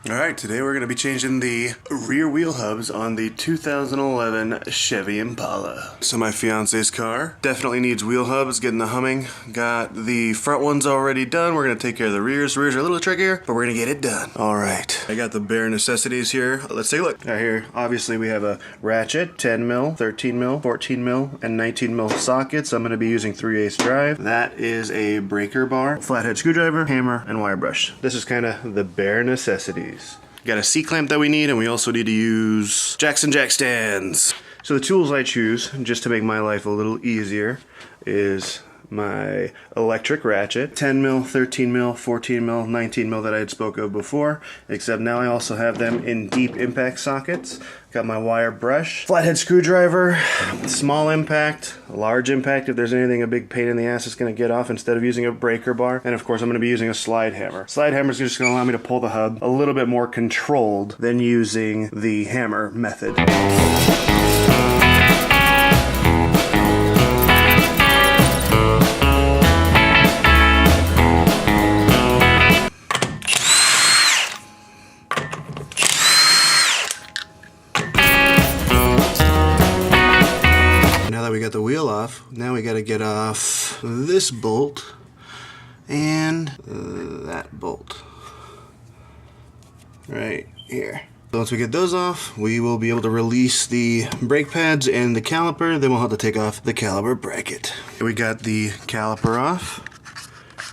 Alright, today we're going to be changing the rear wheel hubs on the 2011 Chevy Impala. So my fiance's car definitely needs wheel hubs, getting the humming. Got the front ones already done. We're going to take care of the rears. The rears are a little trickier, but we're going to get it done. Alright, I got the bare necessities here. Let's take a look. Right here, obviously we have a ratchet, 10 mil, 13 mil, 14 mil, and 19 mil sockets. I'm going to be using 3/8 drive. That is a breaker bar, flathead screwdriver, hammer, and wire brush. This is kind of the bare necessities. Got a C-clamp that we need, and we also need to use Jackson jack stands. So the tools I choose, just to make my life a little easier, is my electric ratchet, 10 mil, 13 mil, 14 mil, 19 mil that I had spoke of before, except now I also have them in deep impact sockets. Got my wire brush, flathead screwdriver, small impact, large impact if there's anything a big pain in the ass it's going to get off instead of using a breaker bar, and of course I'm going to be using a slide hammer. Slide hammer is just going to allow me to pull the hub a little bit more controlled than using the hammer method. We got the wheel off. Now we got to get off this bolt and that bolt right here. So once we get those off, we will be able to release the brake pads and the caliper. Then we'll have to take off the caliper bracket. We got the caliper off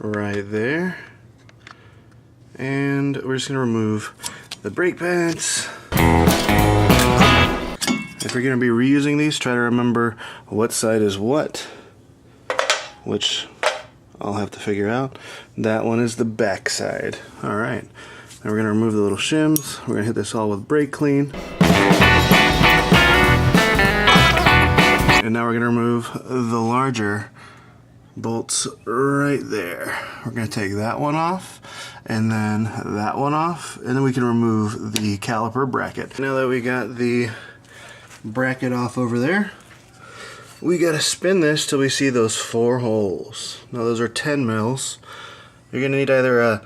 right there, and we're just gonna remove the brake pads. If you're going to be reusing these, try to remember what side is what, which I'll have to figure out. That one is the back side. Alright, now we're going to remove the little shims. We're going to hit this all with brake clean. And now we're going to remove the larger bolts right there. We're going to take that one off, and then that one off, and then we can remove the caliper bracket. Now that we got the bracket off over there, we gotta spin this till we see those 4 holes. Now those are 10 mils. You're gonna need either a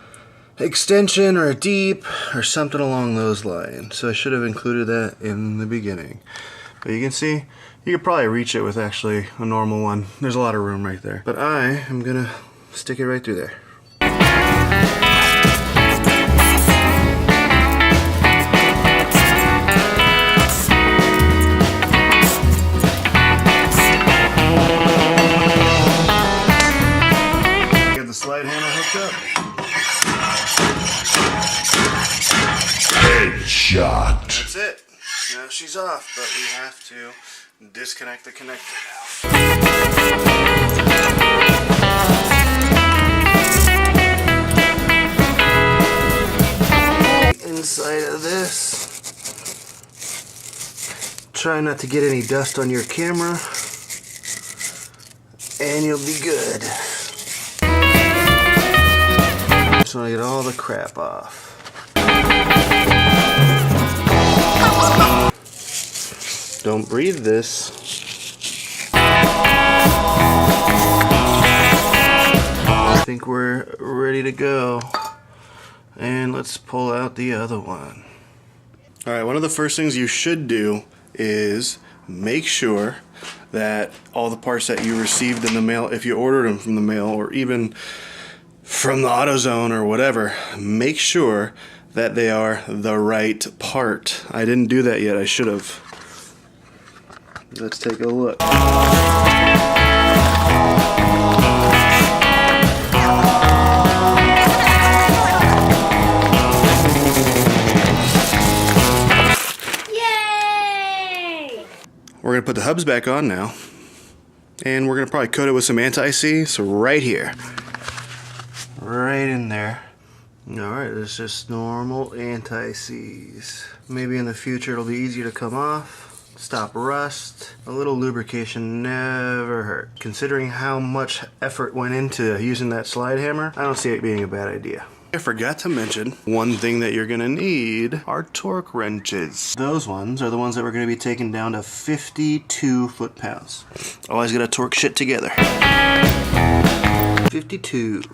extension or a deep or something along those lines. So I should have included that in the beginning. But you can see, you could probably reach it with actually a normal one. There's a lot of room right there. But I am gonna stick it right through there. Slide hammer hooked up. Headshot. That's it. Now she's off, but we have to disconnect the connector now. Inside of this. Try not to get any dust on your camera, and you'll be good. Just want to get all the crap off. Don't breathe this. I think we're ready to go. And let's pull out the other one. Alright, one of the first things you should do is make sure that all the parts that you received in the mail, if you ordered them from the mail or even from the AutoZone or whatever, make sure that they are the right part. I didn't do that yet. I should have. Let's take a look. Yay! We're going to put the hubs back on now, and we're going to probably coat it with some anti-seize. So right here. Right in there. Alright, it's just normal anti-seize. Maybe in the future it'll be easier to come off, stop rust. A little lubrication never hurt. Considering how much effort went into using that slide hammer, I don't see it being a bad idea. I forgot to mention one thing that you're gonna need are torque wrenches. Those ones are the ones that we're gonna be taking down to 52 foot-pounds. Always gotta torque shit together. 52.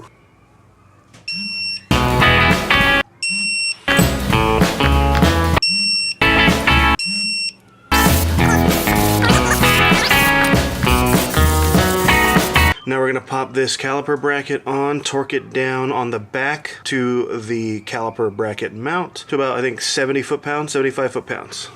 pop this caliper bracket on, torque it down on the back to the caliper bracket mount to about, I think, 70 foot-pounds, 75 foot-pounds.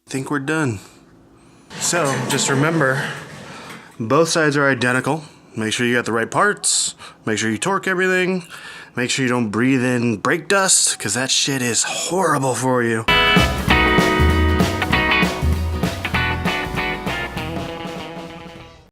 Think we're done. So just remember, both sides are identical. Make sure you got the right parts. Make sure you torque everything. Make sure you don't breathe in brake dust, because that shit is horrible for you.